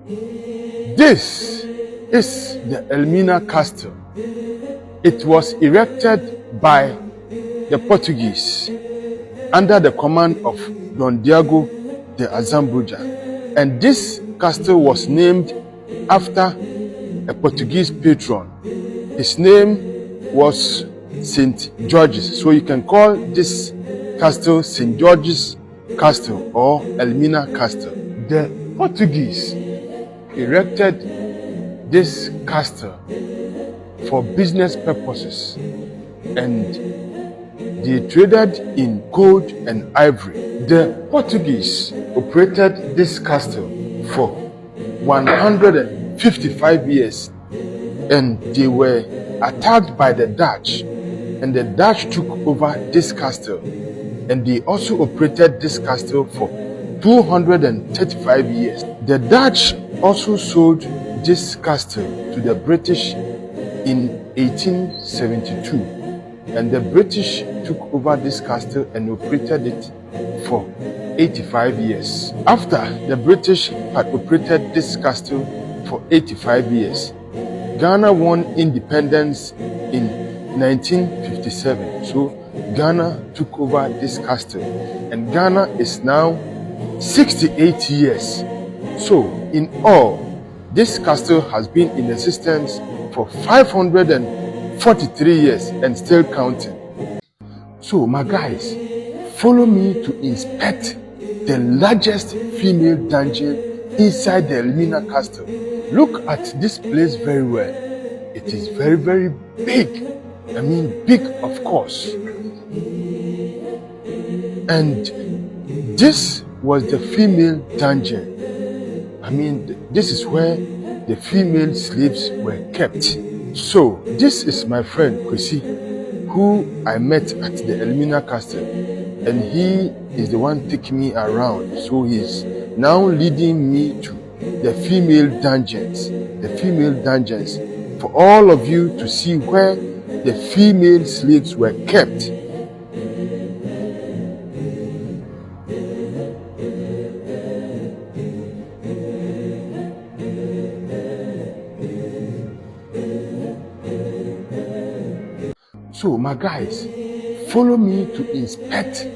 This is the Elmina Castle. It was erected by the Portuguese under the command of Don Diego de Azambuja, and this castle was named after a Portuguese patron. His name was St. George's, so you can call this castle St. George's Castle or Elmina Castle. The Portuguese erected this castle for business purposes, and they traded in gold and ivory. The Portuguese operated this castle for 155 years, and they were attacked by the Dutch, and the Dutch took over this castle, and they also operated this castle for 235 years. The Dutch also sold this castle to the British in 1872, and the British took over this castle and operated it for 85 years. After the British had operated this castle for 85 years, Ghana won independence in 1957. So Ghana took over this castle, and Ghana is now 68 years. So in all, this castle has been in existence for 543 years and still counting. So my guys, follow me to inspect the largest female dungeon inside the Elmina Castle. Look at this place very well. It is very, very big. I mean, big, of course. And this was the female dungeon. I mean, this is where the female slaves were kept. So, this is my friend Kwesi, who I met at the Elmina Castle, and he is the one taking me around. So, he's now leading me to the female dungeons, for all of you to see where the female slaves were kept. So my guys, follow me to inspect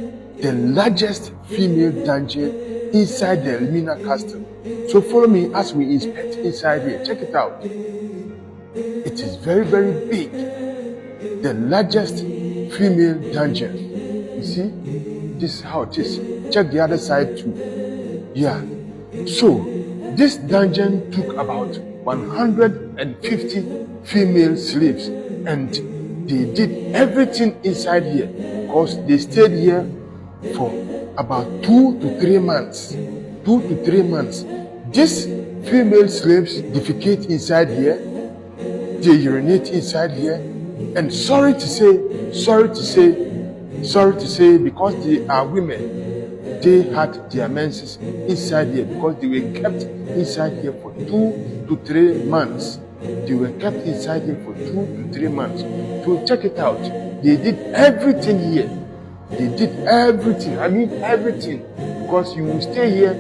the largest female dungeon inside the Elmina Castle. So follow me as we inspect inside here. Check it out. It is very, very big. The largest female dungeon. You see? This is how it is. Check the other side too. Yeah. So this dungeon took about 150 female slaves, and they did everything inside here because they stayed here for about 2 to 3 months. These female slaves defecate inside here, they urinate inside here, and sorry to say, because they are women, they had their menses inside here because they were kept inside here for 2 to 3 months. They were kept inside here for 2 to 3 months. So check it out. They did everything here. They did everything. I mean everything. Because you will stay here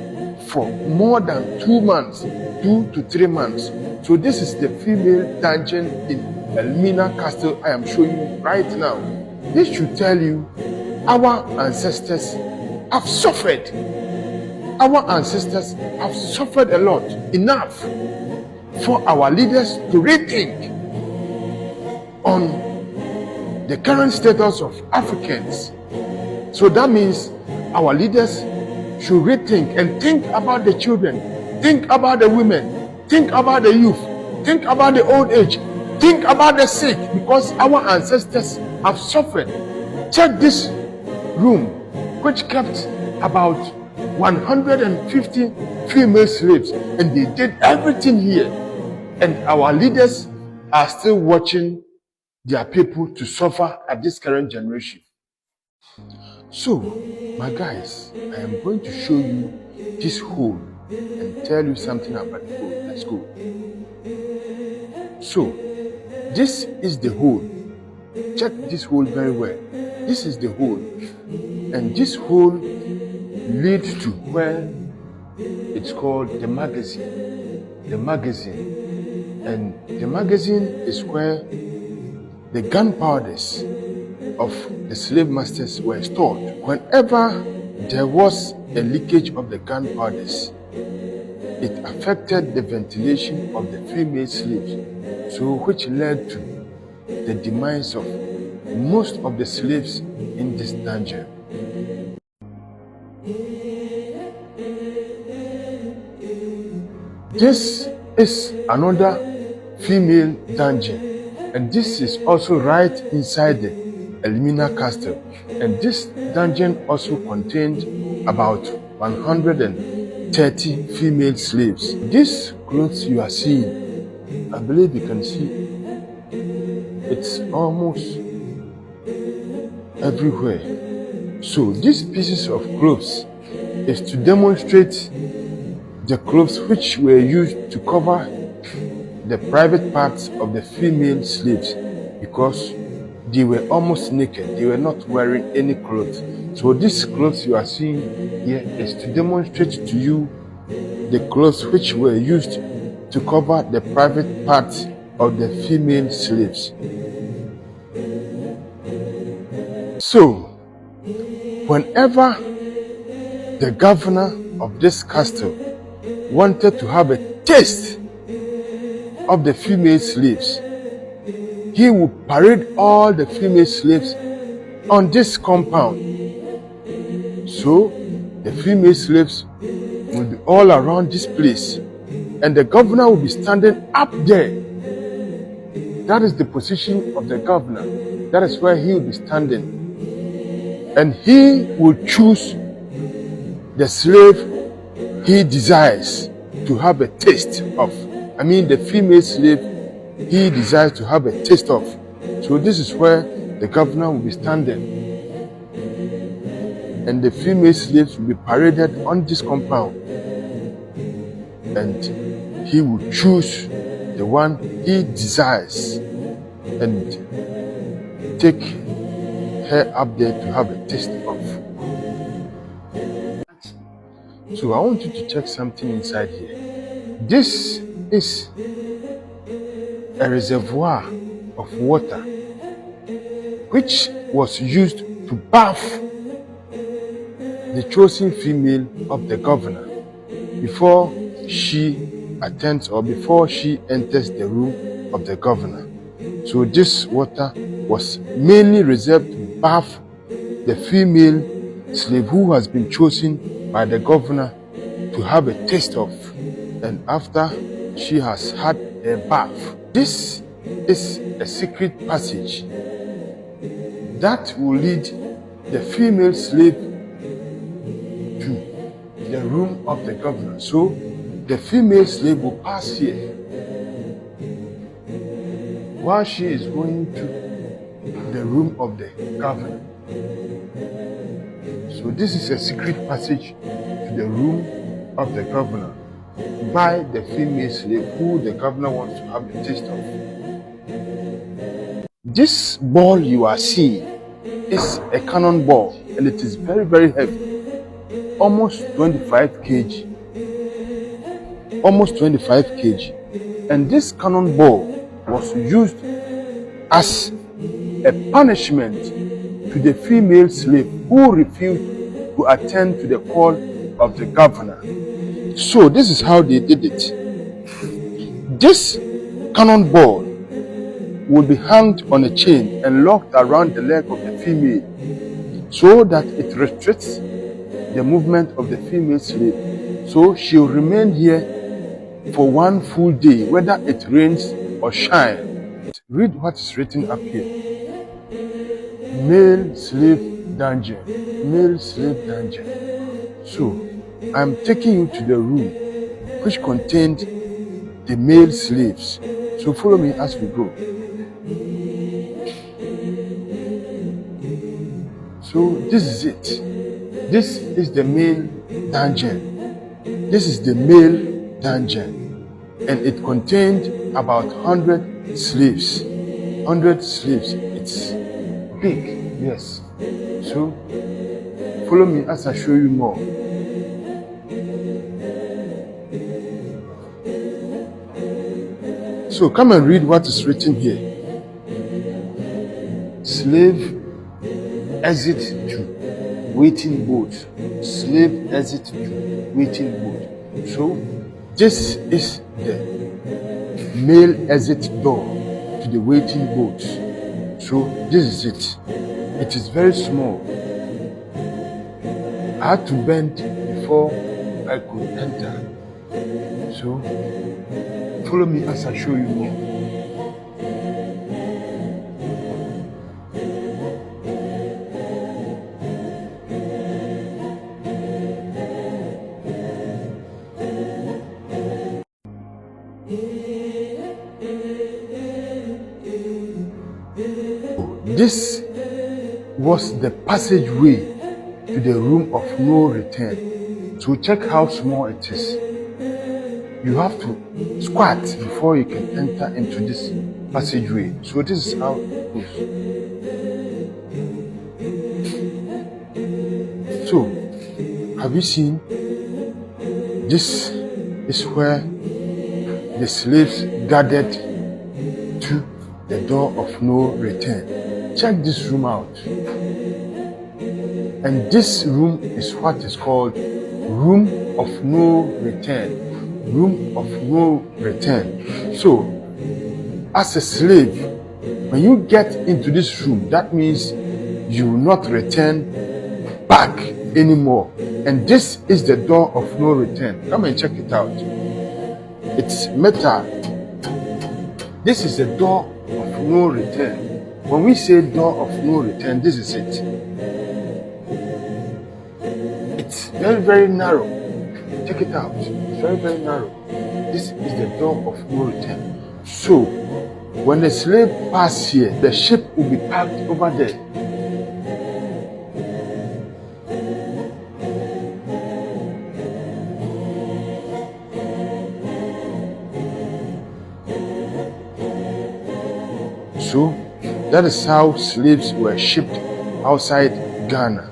for more than 2 months, 2 to 3 months. So this is the female dungeon in Elmina Castle I am showing you right now. This should tell you our ancestors have suffered. Our ancestors have suffered a lot. Enough for our leaders to rethink on the current status of Africans. So that means our leaders should rethink and think about the children, think about the women, think about the youth, think about the old age, think about the sick, because our ancestors have suffered. Check this room, which kept about 150 female slaves, and they did everything here. And our leaders are still watching their people to suffer at this current generation. So, my guys, I am going to show you this hole and tell you something about the hole. Let's go. So, this is the hole. Check this hole very well. This is the hole. And this hole leads to where it's called the magazine. the magazine. And the magazine is where the gunpowders of the slave masters were stored. Whenever there was a leakage of the gunpowders, it affected the ventilation of the female slaves, so which led to the demise of most of the slaves in this dungeon. This is another female dungeon, and this is also right inside the Elmina castle, and this dungeon also contained about 130 female slaves. These clothes you are seeing, I believe you can see, it's almost everywhere. So these pieces of clothes is to demonstrate the clothes which were used to cover the private parts of the female slaves, because they were almost naked. They were not wearing any clothes. So these clothes you are seeing here is to demonstrate to you the clothes which were used to cover the private parts of the female slaves. So, whenever the governor of this castle wanted to have a taste of the female slaves, he would parade all the female slaves on this compound. So the female slaves will be all around this place, and the governor will be standing up there. That is the position of the governor. That is where he will be standing. And he will choose the slave he desires to have a taste of. I mean, the female slave he desires to have a taste of. So this is where the governor will be standing, and the female slaves will be paraded on this compound, and he will choose the one he desires and take her up there to have a taste of. So I want you to check something inside here. This is a reservoir of water which was used to bath the chosen female of the governor before she attends or before she enters the room of the governor. So this water was mainly reserved to bath the female slave who has been chosen by the governor to have a taste of, and after she has had a bath. This is a secret passage that will lead the female slave to the room of the governor. So the female slave will pass here while she is going to the room of the governor. So this is a secret passage to the room of the governor by the female slave who the governor wants to have a taste of. This ball you are seeing is a cannon ball, and it is very, very heavy, almost 25 kg. Almost 25 kg. And this cannon ball was used as a punishment to the female slave who refused to attend to the call of the governor. So this is how they did it. This cannonball would be hung on a chain and locked around the leg of the female so that it restricts the movement of the female slave. So she will remain here for one full day, whether it rains or shines. Read what is written up here. Male slave dungeon. Male slave dungeon. So I'm taking you to the room which contained the male slaves. So follow me as we go. So this is it. This is the male dungeon. This is the male dungeon. And it contained about 100 slaves. 100 slaves. It's big, yes. So follow me as I show you more. So come and read what is written here. Slave exit to waiting boat. Slave exit to waiting boat. So this is the male exit door to the waiting boat. So this is it. It is very small. I had to bend before I could enter. So follow me as I show you more. This was the passageway to the room of no return. So check how small it is. You have to squat before you can enter into this passageway. So this is how it goes. So, have you seen? This is where the slaves gathered to the door of no return. Check this room out. And this room is what is called room of no return. Room of no return. So, as a slave, when you get into this room, that means you will not return back anymore. And this is the door of no return. Come and check it out. It's metal. This is the door of no return. When we say door of no return, this is it. It's very, very narrow. Check it out. It's very, very narrow. This is the door of no return. So, when the slave passes here, the ship will be parked over there. So, that is how slaves were shipped outside Ghana.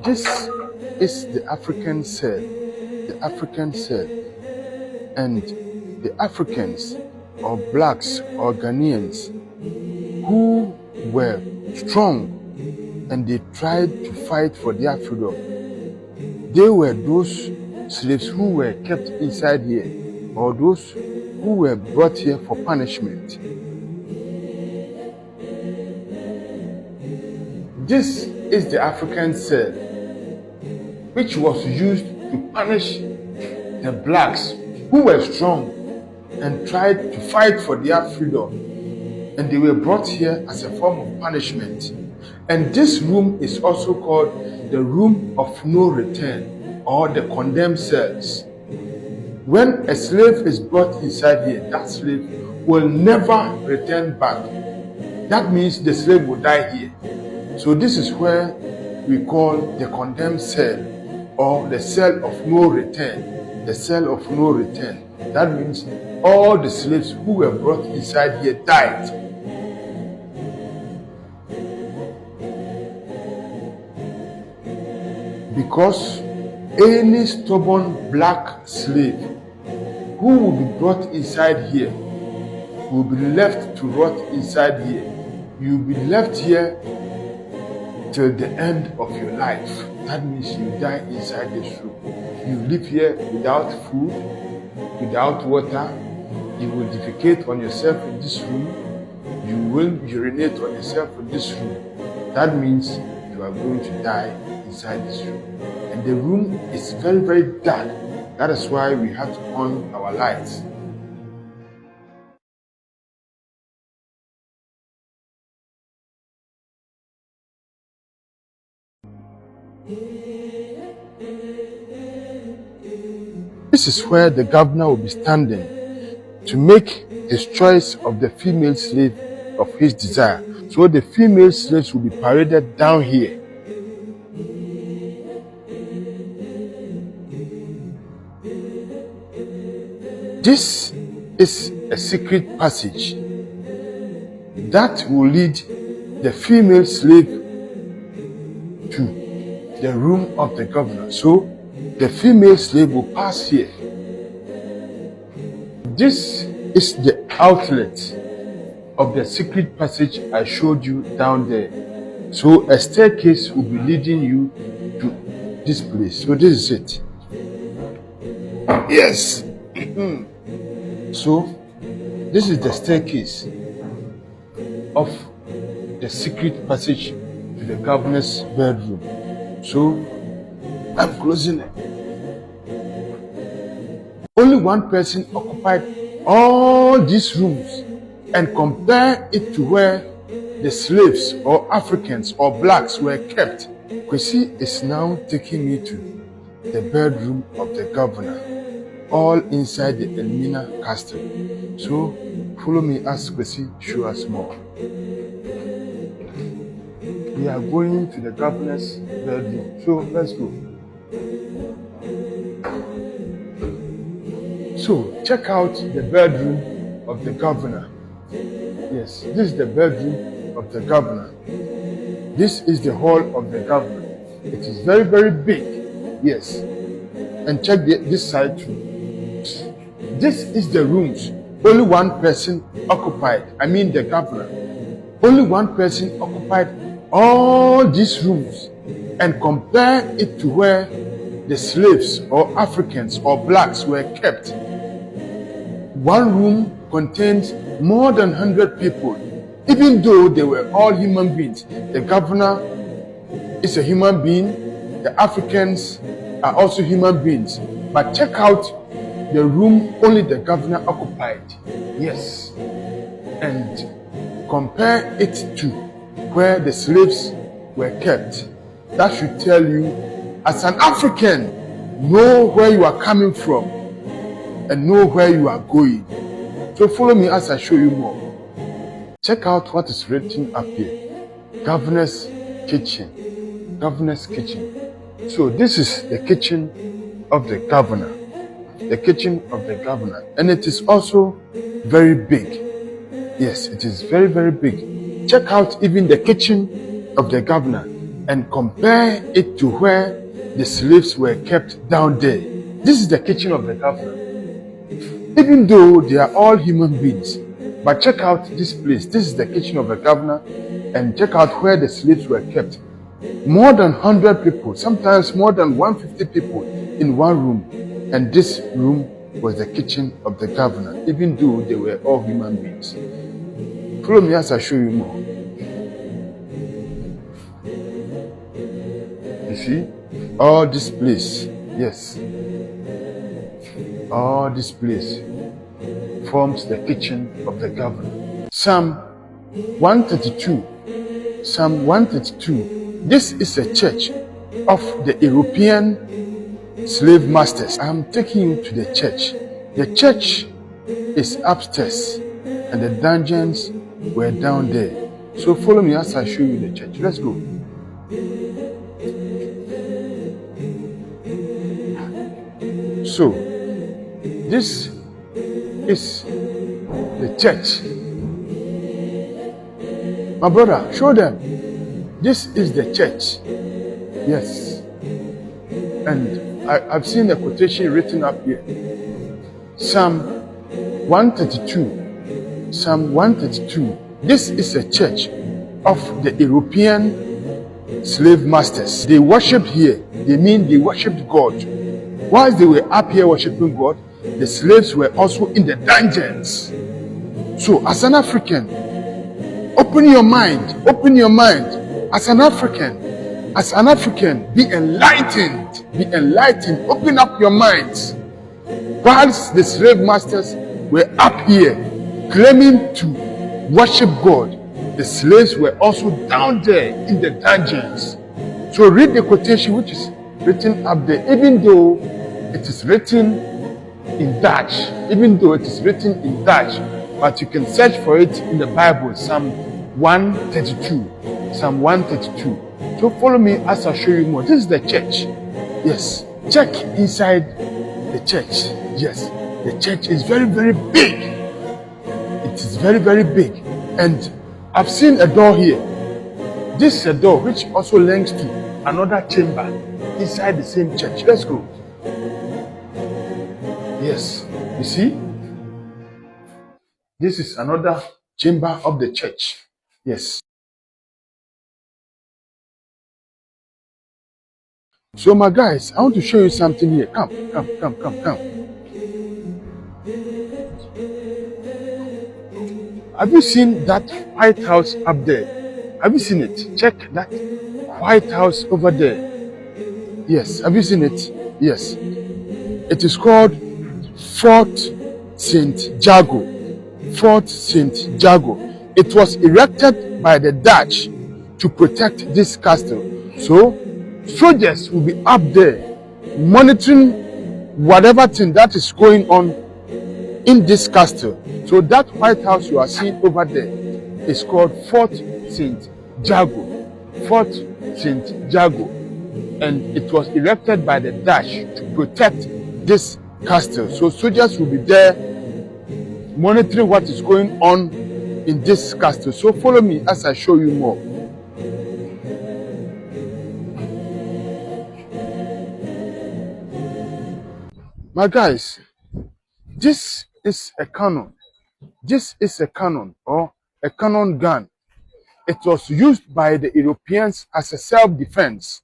This is the African cell. The African cell. And the Africans or blacks or Ghanaians who were strong and they tried to fight for their freedom, they were those slaves who were kept inside here, or those who were brought here for punishment. This is the African cell, which was used to punish the blacks who were strong and tried to fight for their freedom, and they were brought here as a form of punishment. And this room is also called the room of no return, or the condemned cells. When a slave is brought inside here, that slave will never return back. That means the slave will die here. So this is where we call the condemned cell, or the cell of no return. The cell of no return. That means all the slaves who were brought inside here died. Because any stubborn black slave who will be brought inside here will be left to rot inside here. You will be left here till the end of your life. That means you die inside this room. You live here without food, without water. You will defecate on yourself in this room. You will urinate on yourself in this room. That means you are going to die inside this room. And the room is very, very dark. That is why we have to on our lights. This is where the governor will be standing to make his choice of the female slave of his desire. So the female slaves will be paraded down here. This is a secret passage that will lead the female slave to the room of the governor. So the female slave will pass here. This is the outlet of the secret passage I showed you down there. So a staircase will be leading you to this place. So this is it. Yes. So this is the staircase of the secret passage to the governor's bedroom. So I'm closing it. Only one person occupied all these rooms, and compare it to where the slaves or Africans or blacks were kept. Kwesi is now taking me to the bedroom of the governor, all inside the Elmina castle. So follow me as Kwesi show us more. We are going to the governor's bedroom. So let's go. So check out the bedroom of the governor. Yes, this is the bedroom of the governor. This is the hall of the governor. It is very, very big. Yes. And check this side too. This is the rooms. Only one person occupied. I mean the governor. Only one person occupied all these rooms, and compare it to where the slaves or Africans or blacks were kept. One room contains more than 100 people, even though they were all human beings. The governor is a human being. The Africans are also human beings. But check out the room only the governor occupied. Yes. And compare it to where the slaves were kept. That should tell you, as an African, know where you are coming from and know where you are going. So follow me as I show you more. Check out what is written up here. Governor's kitchen. Governor's kitchen. So this is the kitchen of the governor. The kitchen of the governor. And it is also very big. Yes, it is very, very big. Check out even the kitchen of the governor and compare it to where the slaves were kept down there. This is the kitchen of the governor. Even though they are all human beings, but check out this place. This is the kitchen of the governor, and check out where the slaves were kept. More than 100 people, sometimes more than 150 people in one room. And this room was the kitchen of the governor, even though they were all human beings. Follow me as I show you more. You see, all this place, yes, all this place forms the kitchen of the governor. Psalm 132. Psalm 132. This is a church of the European slave masters. I'm taking you to the church. The church is upstairs and the dungeons were down there. So follow me as I show you the church. Let's go. So this is the church. My brother, show them. This is the church. Yes. And I've seen a quotation written up here. Psalm 132. Psalm 132. This is a church of the European slave masters. They worshipped here. They mean they worshipped God. Whilst they were up here worshipping God, the slaves were also in the dungeons. So as an African, open your mind. Open your mind. As an African, be enlightened. Be enlightened. Open up your minds. Whilst the slave masters were up here claiming to worship God, the slaves were also down there in the dungeons. So read the quotation which is written up there, even though it is written in Dutch. But you can search for it in the Bible, Psalm 132. Psalm 132. So follow me as I show you more. This is the church. Yes. Check inside the church. Yes. The church is very, very big. It is very, very big. And I've seen a door here. This is a door which also links to another chamber inside the same church. Let's go. Yes, you see, this is another chamber of the church. Yes. So my guys, I want to show you something here. Come. Have you seen that White House up there? Have you seen it? Check that White House over there. Yes, have you seen it? Yes. It is called Fort St. Jago. Fort St. Jago. It was erected by the Dutch to protect this castle. So, soldiers will be up there monitoring whatever thing that is going on in this castle. So that White House you are seeing over there is called Fort St. Jago. Fort St. Jago. And it was erected by the Dutch to protect this castle. So soldiers will be there monitoring what is going on in this castle. So follow me as I show you more. My guys, this is a cannon. This is a cannon or a cannon gun. It was used by the Europeans as a self-defense.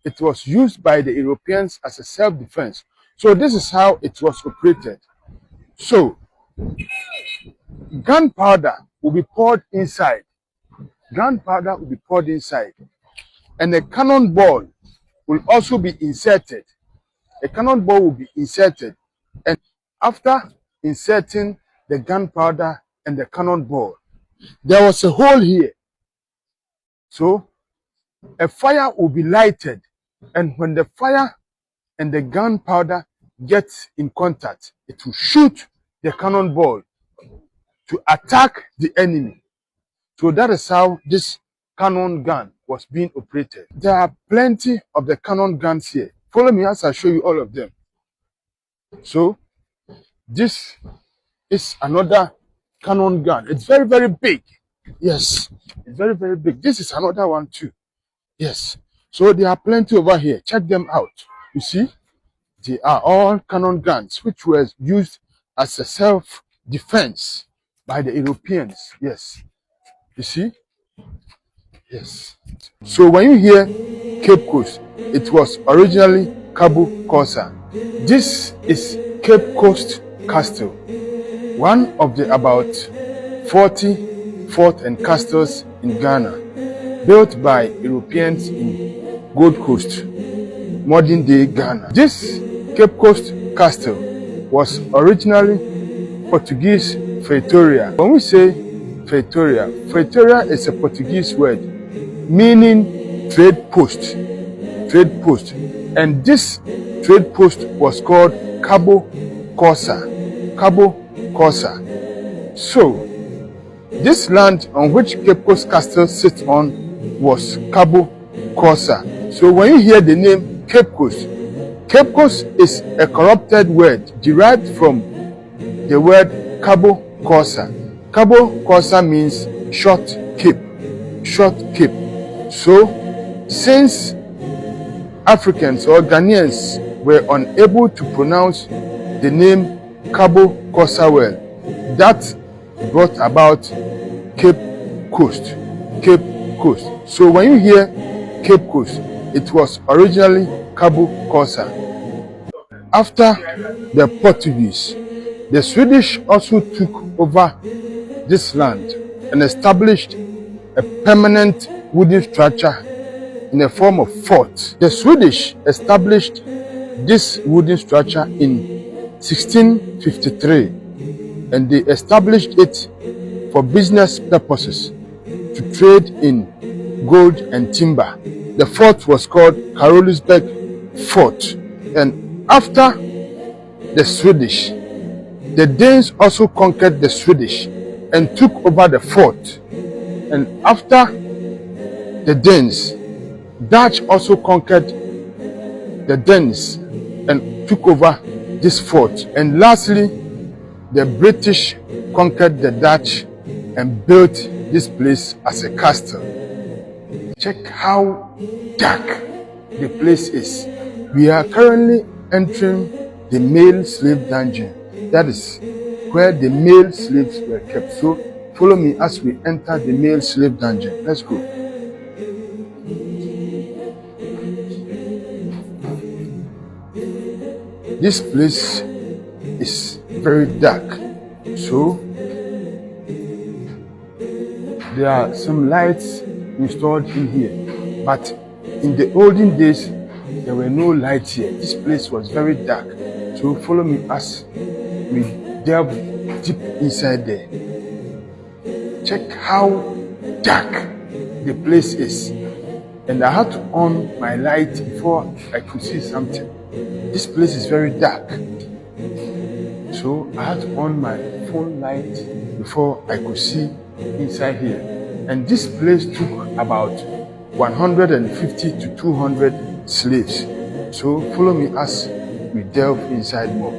It was used by the Europeans as a self-defense. So this is how it was operated. So gunpowder will be poured inside. Gunpowder will be poured inside. And a cannonball will also be inserted. A cannonball will be inserted. And after inserting the gunpowder and the cannonball, there was a hole here. So a fire will be lighted. And when the fire and the gunpowder get in contact, it will shoot the cannonball to attack the enemy. So that is how this cannon gun was being operated. There are plenty of the cannon guns here. Follow me as I show you all of them. So this is another cannon gun. It's very, very big. Yes, it's very, very big. This is another one too. Yes. So there are plenty over here. Check them out. You see, they are all cannon guns which were used as a self-defense by the Europeans. Yes. You see? Yes. So when you hear Cape Coast, it was originally Cabo Corsa. This is Cape Coast Castle, one of the about 40 forts and castles in Ghana, built by Europeans in Gold Coast, modern day Ghana. This Cape Coast Castle was originally Portuguese Feitoria. When we say Feitoria is a Portuguese word meaning trade post. Trade post. And this trade post was called Cabo Corsa. Cabo Corsa. So, this land on which Cape Coast Castle sits on was Cabo Corsa. So when you hear the name Cape Coast is a corrupted word derived from the word Cabo Corsa. Cabo Corsa means short cape. Short cape. So, since Africans or Ghanaians were unable to pronounce the name Cabo Corsa well, that brought about Cape Coast. Cape Coast. So when you hear Cape Coast, it was originally Cabo Corsa. After the Portuguese, the Swedish also took over this land and established a permanent wooden structure in the form of fort. The Swedish established this wooden structure in 1653, and they established it for business purposes to trade in gold and timber. The fort was called Carolsberg Fort. And after the Swedish, the Danes also conquered the Swedish and took over the fort. And after the Danes, Dutch also conquered the Danes and took over this fort. And lastly, the British conquered the Dutch and built this place as a castle. Check how dark the place is. We are currently entering the male slave dungeon. That is where the male slaves were kept. So follow me as we enter the male slave dungeon. Let's go. This place is very dark. So there are some lights installed in here, but in the olden days there were no lights here. This place was very dark. So follow me as we delve deep inside there. Check how dark the place is. And I had to on my light before I could see something. This place is very dark. So I had to on my phone light before I could see inside here. And this place took about 150 to 200 slaves. So follow me as we delve inside more.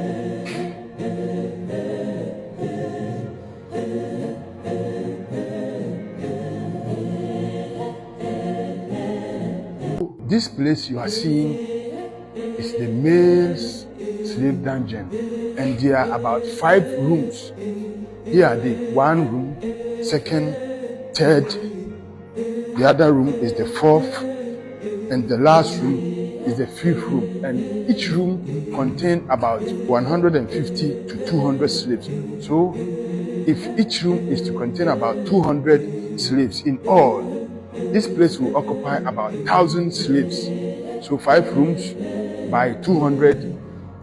This place you are seeing is the male slave dungeon, and there are about 5 rooms. Here are the 1 room, second, third. The other room is the 4th, and the last room is the 5th room. And each room contains about 150 to 200 slaves. So if each room is to contain about 200 slaves in all, this place will occupy about 1,000 slaves. So 5 rooms by 200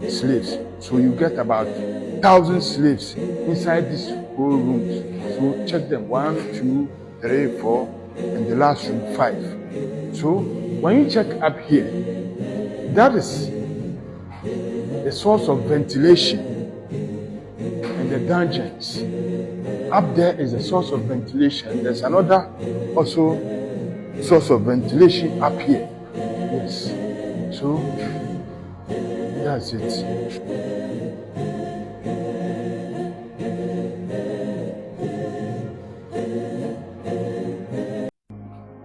slaves. So you get about 1,000 slaves inside these whole rooms. So check them: 1, 2, 3, 4, and the last room 5. So when you check up here, that is the source of ventilation in the dungeons. Up there is the source of ventilation. There's another also source of ventilation up here. Yes. So that's it.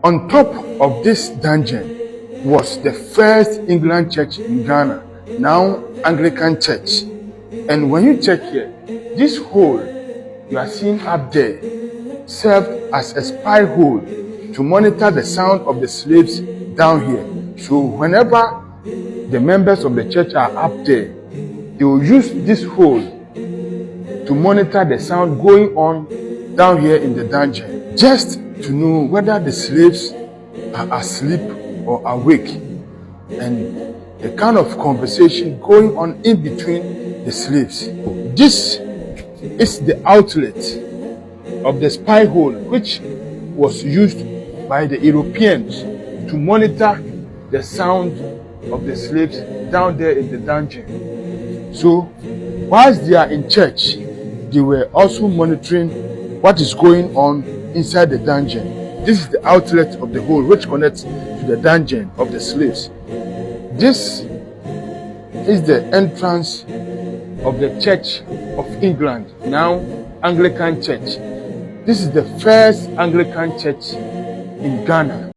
On top of this dungeon was the first England church in Ghana, now Anglican Church. And when you check here, this hole you are seeing up there served as a spy hole to monitor the sound of the slaves down here. So whenever the members of the church are up there, they will use this hole to monitor the sound going on down here in the dungeon, just to know whether the slaves are asleep or awake, and the kind of conversation going on in between the slaves. This is the outlet of the spy hole, which was used by the Europeans to monitor the sound of the slaves down there in the dungeon. So whilst they are in church, they were also monitoring what is going on inside the dungeon. This is the outlet of the hole which connects to the dungeon of the slaves. This is the entrance of the Church of England, now Anglican Church. This is the first Anglican church in Ghana.